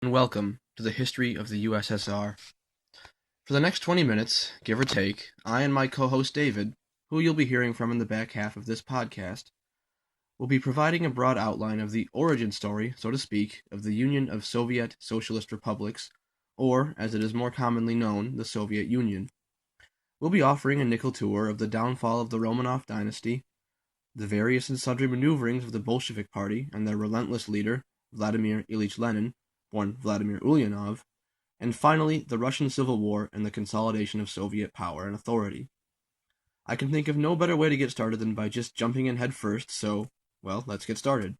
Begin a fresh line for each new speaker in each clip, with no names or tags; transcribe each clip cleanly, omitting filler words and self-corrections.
And welcome to the history of the USSR. For the next 20 minutes, give or take, I and my co-host David, who you'll be hearing from in the back half of this podcast, will be providing a broad outline of the origin story, so to speak, of the Union of Soviet Socialist Republics, or, as it is more commonly known, the Soviet Union. We'll be offering a nickel tour of the downfall of the Romanov dynasty, the various and sundry maneuverings of the Bolshevik Party and their relentless leader, Vladimir Ilyich Lenin, born Vladimir Ulyanov, and finally, the Russian Civil War and the consolidation of Soviet power and authority. I can think of no better way to get started than by just jumping in head first, so, well, let's get started.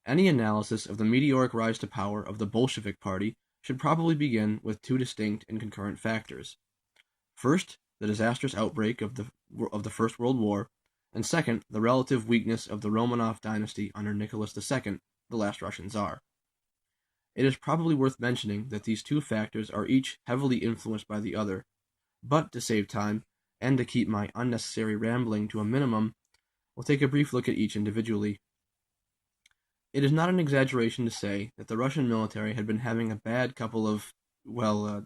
Any analysis of the meteoric rise to power of the Bolshevik Party should probably begin with two distinct and concurrent factors. First, the disastrous outbreak of the First World War, and second, the relative weakness of the Romanov dynasty under Nicholas II, the last Russian Tsar. It is probably worth mentioning that these two factors are each heavily influenced by the other, but to save time, and to keep my unnecessary rambling to a minimum, we'll take a brief look at each individually. It is not an exaggeration to say that the Russian military had been having a bad couple of,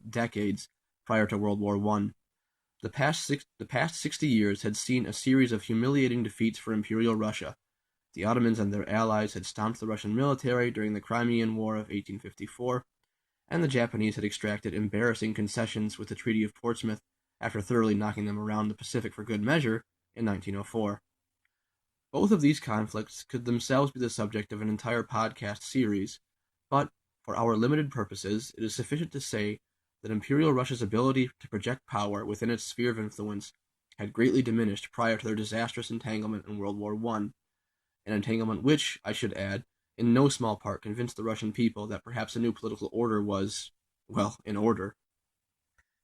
decades prior to World War I. The past 60 years had seen a series of humiliating defeats for Imperial Russia. The Ottomans and their allies had stomped the Russian military during the Crimean War of 1854, and the Japanese had extracted embarrassing concessions with the Treaty of Portsmouth after thoroughly knocking them around the Pacific for good measure in 1904. Both of these conflicts could themselves be the subject of an entire podcast series, but for our limited purposes, it is sufficient to say that Imperial Russia's ability to project power within its sphere of influence had greatly diminished prior to their disastrous entanglement in World War I, an entanglement which, I should add, in no small part convinced the Russian people that perhaps a new political order was, well, in order.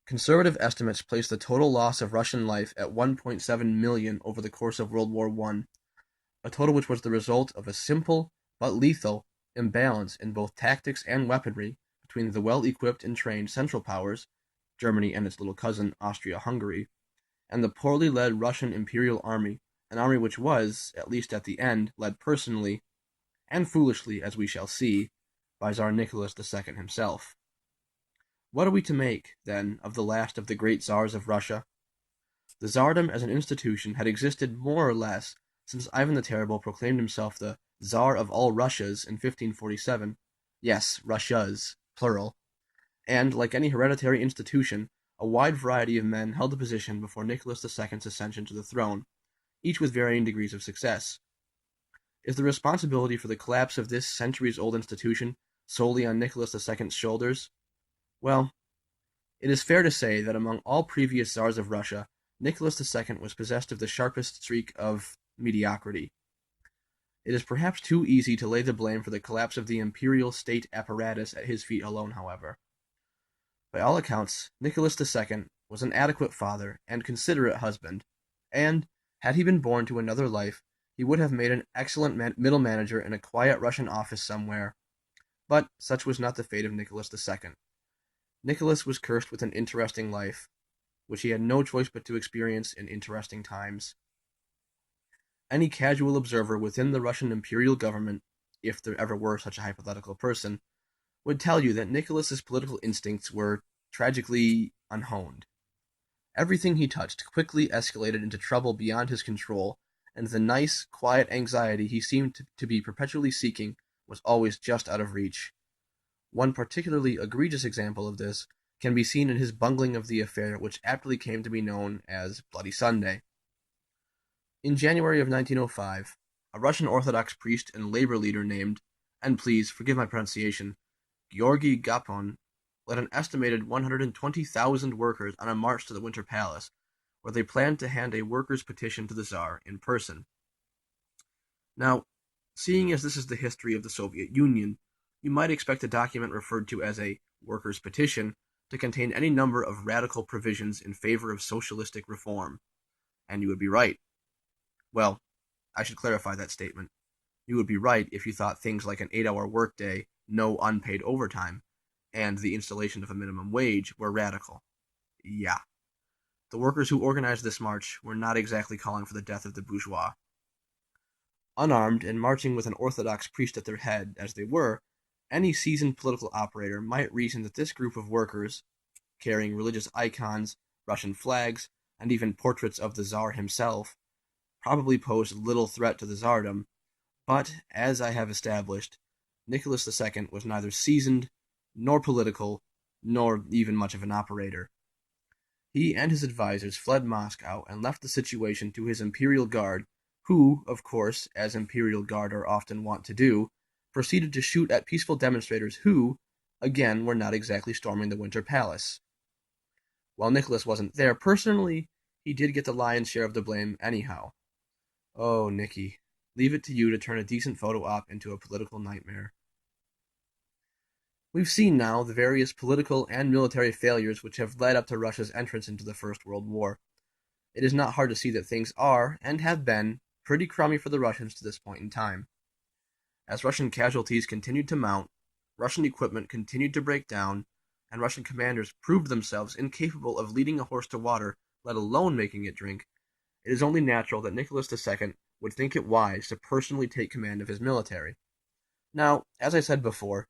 Conservative estimates place the total loss of Russian life at 1.7 million over the course of World War I, a total which was the result of a simple but lethal imbalance in both tactics and weaponry between the well-equipped and trained Central Powers, Germany and its little cousin Austria-Hungary, and the poorly led Russian Imperial Army, an army which was, at least at the end, led personally, and foolishly, as we shall see, by Tsar Nicholas II himself. What are we to make, then, of the last of the great Tsars of Russia? The Tsardom as an institution had existed more or less since Ivan the Terrible proclaimed himself the Tsar of all Russias in 1547. Yes, Russias, plural. And, like any hereditary institution, a wide variety of men held the position before Nicholas II's ascension to the throne, each with varying degrees of success. Is the responsibility for the collapse of this centuries-old institution solely on Nicholas II's shoulders? Well, it is fair to say that among all previous Tsars of Russia, Nicholas II was possessed of the sharpest streak of mediocrity. It is perhaps too easy to lay the blame for the collapse of the imperial state apparatus at his feet alone, however. By all accounts, Nicholas II was an adequate father and considerate husband, and, had he been born to another life, he would have made an excellent middle manager in a quiet Russian office somewhere. But such was not the fate of Nicholas II. Nicholas was cursed with an interesting life, which he had no choice but to experience in interesting times. Any casual observer within the Russian imperial government, if there ever were such a hypothetical person, would tell you that Nicholas's political instincts were tragically unhoned. Everything he touched quickly escalated into trouble beyond his control, and the nice, quiet anxiety he seemed to be perpetually seeking was always just out of reach. One particularly egregious example of this can be seen in his bungling of the affair which aptly came to be known as Bloody Sunday. In January of 1905, a Russian Orthodox priest and labor leader named, and please forgive my pronunciation, Georgy Gapon, led an estimated 120,000 workers on a march to the Winter Palace, where they planned to hand a workers' petition to the Tsar in person. Now, seeing as this is the history of the Soviet Union, you might expect a document referred to as a workers' petition to contain any number of radical provisions in favor of socialistic reform. And you would be right. Well, I should clarify that statement. You would be right if you thought things like an 8-hour workday, no unpaid overtime, and the installation of a minimum wage were radical. Yeah. The workers who organized this march were not exactly calling for the death of the bourgeois. Unarmed and marching with an Orthodox priest at their head, as they were, Any seasoned political operator might reason that this group of workers, carrying religious icons, Russian flags, and even portraits of the Tsar himself, probably posed little threat to the Tsardom, but, as I have established, Nicholas II was neither seasoned, nor political, nor even much of an operator. He and his advisors fled Moscow and left the situation to his Imperial Guard, who, of course, as Imperial Guard are often wont to do, proceeded to shoot at peaceful demonstrators who, again, were not exactly storming the Winter Palace. While Nicholas wasn't there personally, he did get the lion's share of the blame anyhow. Oh, Nicky, leave it to you to turn a decent photo op into a political nightmare. We've seen now the various political and military failures which have led up to Russia's entrance into the First World War. It is not hard to see that things are, and have been, pretty crummy for the Russians to this point in time. As Russian casualties continued to mount, Russian equipment continued to break down, and Russian commanders proved themselves incapable of leading a horse to water, let alone making it drink, it is only natural that Nicholas II would think it wise to personally take command of his military. Now, as I said before,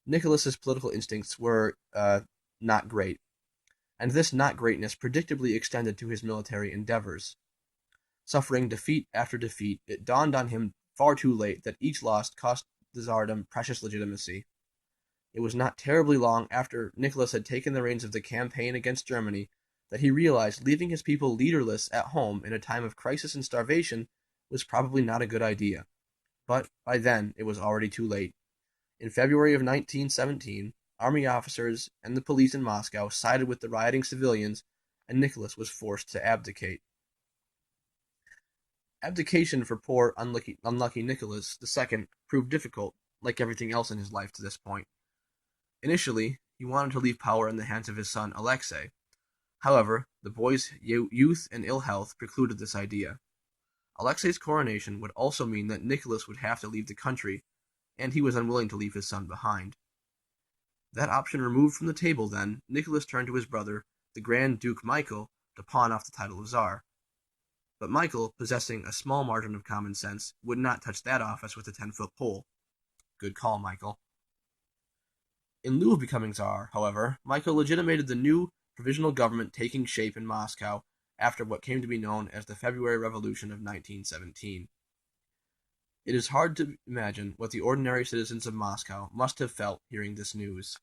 Nicholas's political instincts were not great, and this not greatness predictably extended to his military endeavors. Suffering defeat after defeat, it dawned on him far too late that each loss cost the Tsardom precious legitimacy. It was not terribly long after Nicholas had taken the reins of the campaign against Germany that he realized leaving his people leaderless at home in a time of crisis and starvation was probably not a good idea. But by then, it was already too late. In February of 1917, army officers and the police in Moscow sided with the rioting civilians, and Nicholas was forced to abdicate. Abdication for poor, unlucky Nicholas II proved difficult, like everything else in his life to this point. Initially, he wanted to leave power in the hands of his son Alexei. However, the boy's youth and ill health precluded this idea. Alexei's coronation would also mean that Nicholas would have to leave the country, and he was unwilling to leave his son behind. That option removed from the table, then, Nicholas turned to his brother, the Grand Duke Michael, to pawn off the title of Tsar. But Michael, possessing a small margin of common sense, would not touch that office with a 10-foot pole. Good call, Michael. In lieu of becoming Tsar, however, Michael legitimated the new provisional government taking shape in Moscow after what came to be known as the February Revolution of 1917. It is hard to imagine what the ordinary citizens of Moscow must have felt hearing this news.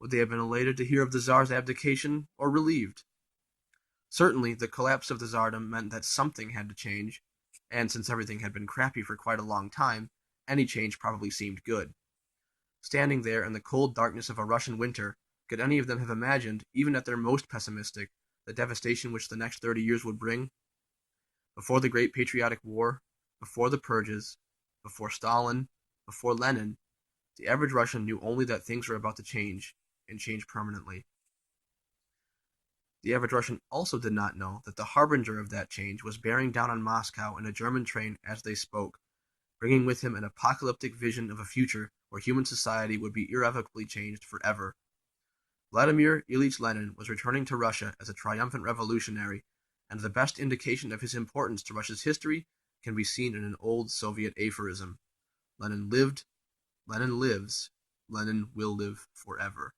Would they have been elated to hear of the Tsar's abdication, or relieved? Certainly, the collapse of the Tsardom meant that something had to change, and since everything had been crappy for quite a long time, any change probably seemed good. Standing there in the cold darkness of a Russian winter, could any of them have imagined, even at their most pessimistic, the devastation which the next 30 years would bring? Before the Great Patriotic War, before the purges, before Stalin, before Lenin, the average Russian knew only that things were about to change, and change permanently. The average Russian also did not know that the harbinger of that change was bearing down on Moscow in a German train as they spoke, bringing with him an apocalyptic vision of a future where human society would be irrevocably changed forever. Vladimir Ilyich Lenin was returning to Russia as a triumphant revolutionary, and the best indication of his importance to Russia's history can be seen in an old Soviet aphorism. Lenin lived, Lenin lives, Lenin will live forever.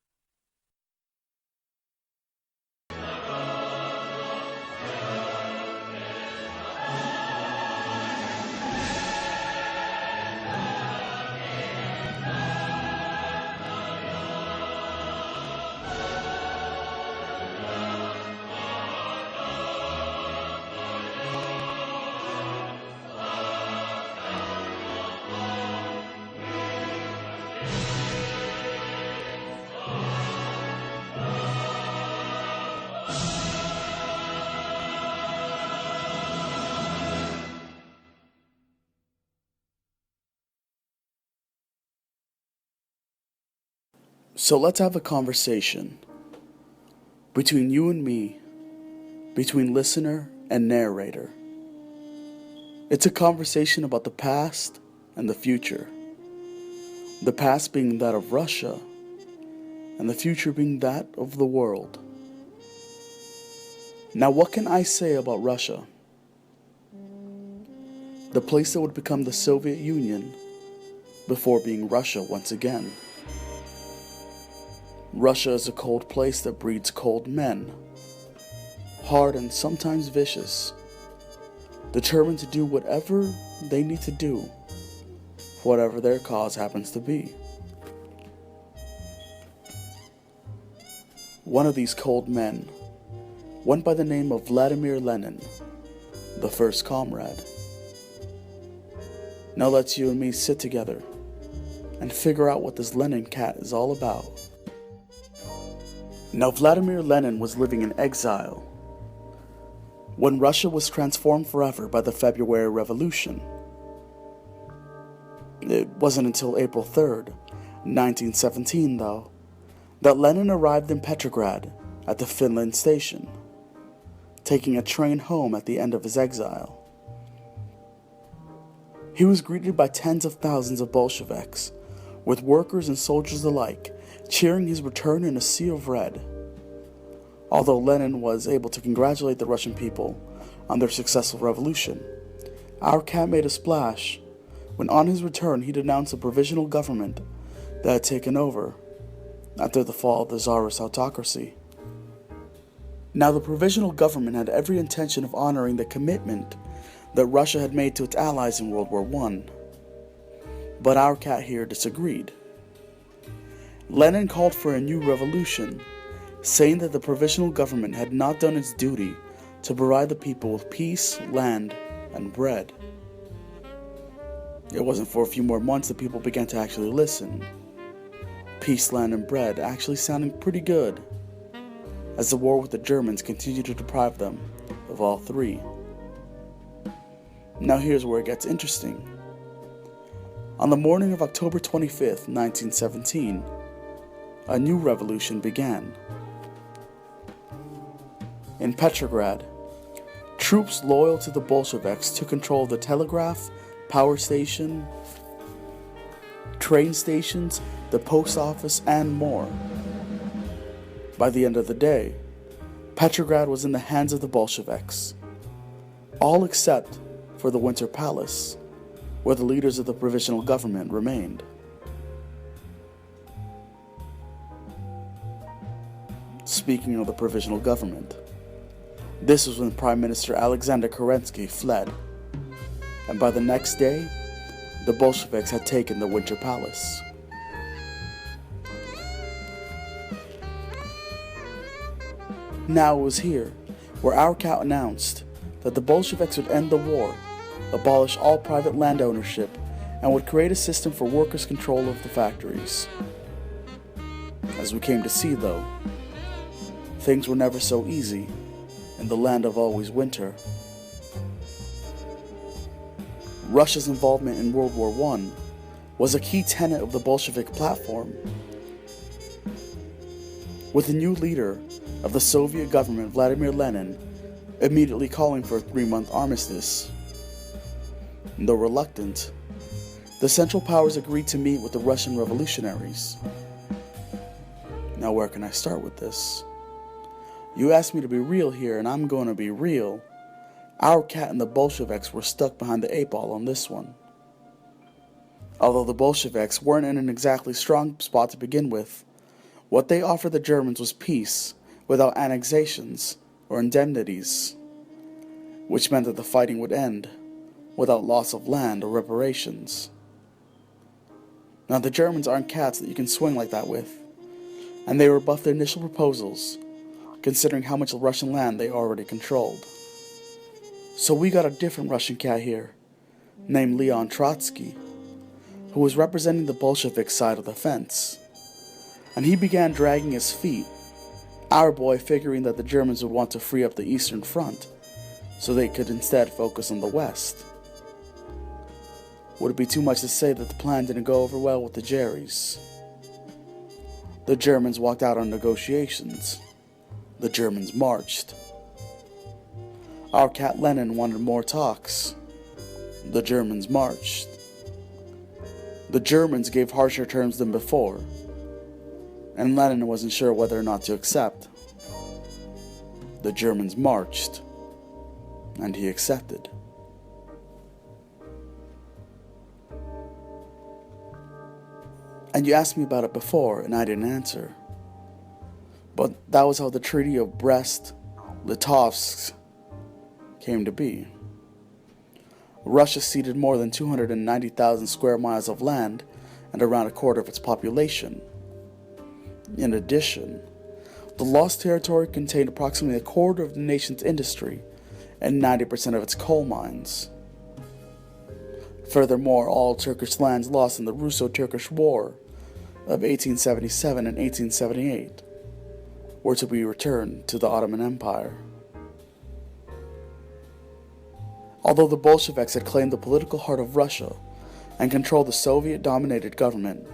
So let's have a conversation between you and me, between listener and narrator. It's a conversation about the past and the future. The past being that of Russia, and the future being that of the world. Now, what can I say about Russia? The place that would become the Soviet Union before being Russia once again. Russia is a cold place that breeds cold men, hard and sometimes vicious, determined to do whatever they need to do, whatever their cause happens to be. One of these cold men went by the name of Vladimir Lenin, the first comrade. Now let's you and me sit together and figure out what this Lenin cat is all about. Now Vladimir Lenin was living in exile when Russia was transformed forever by the February Revolution. It wasn't until April 3rd, 1917 though, that Lenin arrived in Petrograd at the Finland station, taking a train home at the end of his exile. He was greeted by tens of thousands of Bolsheviks, with workers and soldiers alike cheering his return in a sea of red. Although Lenin was able to congratulate the Russian people on their successful revolution, our cat made a splash when on his return he denounced the provisional government that had taken over after the fall of the Tsarist autocracy. Now the provisional government had every intention of honoring the commitment that Russia had made to its allies in World War I. But our cat here disagreed. Lenin called for a new revolution, saying that the provisional government had not done its duty to provide the people with peace, land, and bread. It wasn't for a few more months that people began to actually listen. Peace, land, and bread actually sounding pretty good, as the war with the Germans continued to deprive them of all three. Now here's where it gets interesting. On the morning of October 25th, 1917, a new revolution began. In Petrograd, troops loyal to the Bolsheviks took control of the telegraph, power station, train stations, the post office, and more. By the end of the day, Petrograd was in the hands of the Bolsheviks, all except for the Winter Palace, where the leaders of the provisional government remained. Speaking of the provisional government, this was when Prime Minister Alexander Kerensky fled, and by the next day, the Bolsheviks had taken the Winter Palace. Now it was here where our cat announced that the Bolsheviks would end the war, abolish all private land ownership, and would create a system for workers' control of the factories. As we came to see, though, things were never so easy in the land of always winter. Russia's involvement in World War I was a key tenet of the Bolshevik platform. With the new leader of the Soviet government, Vladimir Lenin, immediately calling for a 3-month armistice. Though reluctant, the Central Powers agreed to meet with the Russian revolutionaries. Now where can I start with this? You asked me to be real here, and I'm going to be real. Our cat and the Bolsheviks were stuck behind the 8 ball on this one. Although the Bolsheviks weren't in an exactly strong spot to begin with, what they offered the Germans was peace without annexations or indemnities, which meant that the fighting would end without loss of land or reparations. Now the Germans aren't cats that you can swing like that with, and they rebuffed their initial proposals, considering how much Russian land they already controlled. So we got a different Russian cat here, named Leon Trotsky, who was representing the Bolshevik side of the fence, and he began dragging his feet, our boy figuring that the Germans would want to free up the Eastern Front, so they could instead focus on the West. Would it be too much to say that the plan didn't go over well with the Jerrys? The Germans walked out on negotiations. The Germans marched. Our cat Lenin wanted more talks. The Germans marched. The Germans gave harsher terms than before, and Lenin wasn't sure whether or not to accept. The Germans marched, and he accepted. And you asked me about it before, and I didn't answer. But that was how the Treaty of Brest-Litovsk came to be. Russia ceded more than 290,000 square miles of land and around a quarter of its population. In addition, the lost territory contained approximately a quarter of the nation's industry and 90% of its coal mines. Furthermore, all Turkish lands lost in the Russo-Turkish War of 1877 and 1878 were to be returned to the Ottoman Empire. Although the Bolsheviks had claimed the political heart of Russia and controlled the Soviet-dominated government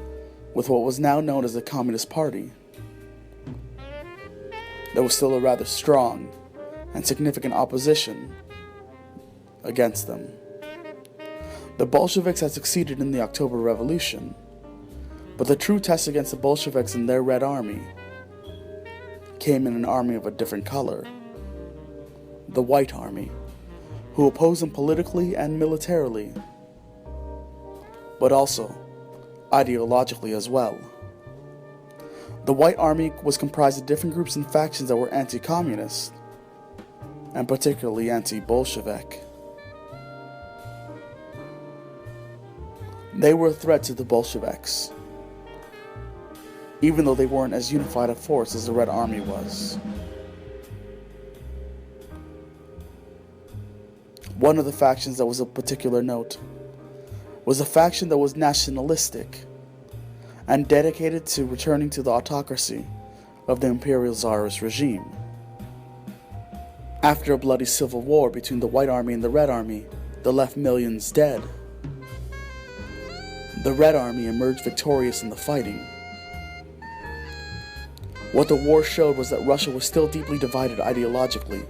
with what was now known as the Communist Party, there was still a rather strong and significant opposition against them. The Bolsheviks had succeeded in the October Revolution, but the true test against the Bolsheviks and their Red Army came in an army of a different color, the White Army, who opposed them politically and militarily, but also ideologically as well. The White Army was comprised of different groups and factions that were anti-communist, and particularly anti-Bolshevik. They were a threat to the Bolsheviks, even though they weren't as unified a force as the Red Army was. One of the factions that was of particular note was a faction that was nationalistic and dedicated to returning to the autocracy of the Imperial Tsarist regime. After a bloody civil war between the White Army and the Red Army that left millions dead, the Red Army emerged victorious in the fighting. What the war showed was that Russia was still deeply divided ideologically,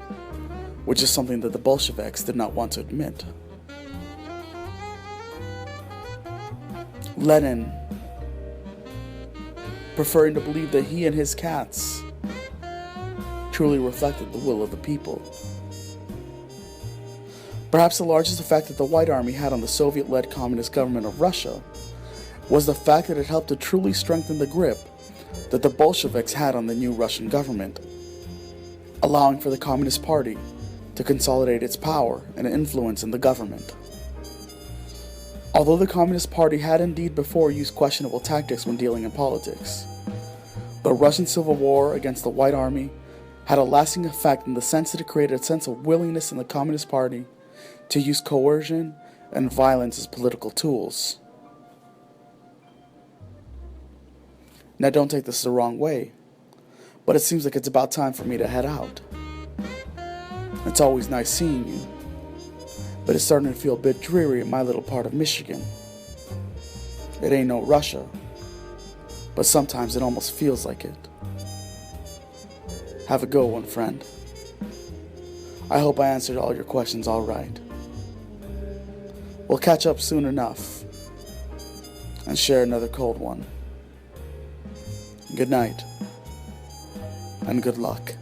which is something that the Bolsheviks did not want to admit. Lenin, preferring to believe that he and his cats truly reflected the will of the people. Perhaps the largest effect that the White Army had on the Soviet-led communist government of Russia was the fact that it helped to truly strengthen the grip that the Bolsheviks had on the new Russian government, allowing for the Communist Party to consolidate its power and influence in the government. Although the Communist Party had indeed before used questionable tactics when dealing in politics, the Russian Civil War against the White Army had a lasting effect in the sense that it created a sense of willingness in the Communist Party to use coercion and violence as political tools. Now don't take this the wrong way, but it seems like it's about time for me to head out. It's always nice seeing you, but it's starting to feel a bit dreary in my little part of Michigan. It ain't no Russia, but sometimes it almost feels like it. Have a good one, friend. I hope I answered all your questions all right. We'll catch up soon enough and share another cold one. Good night and good luck.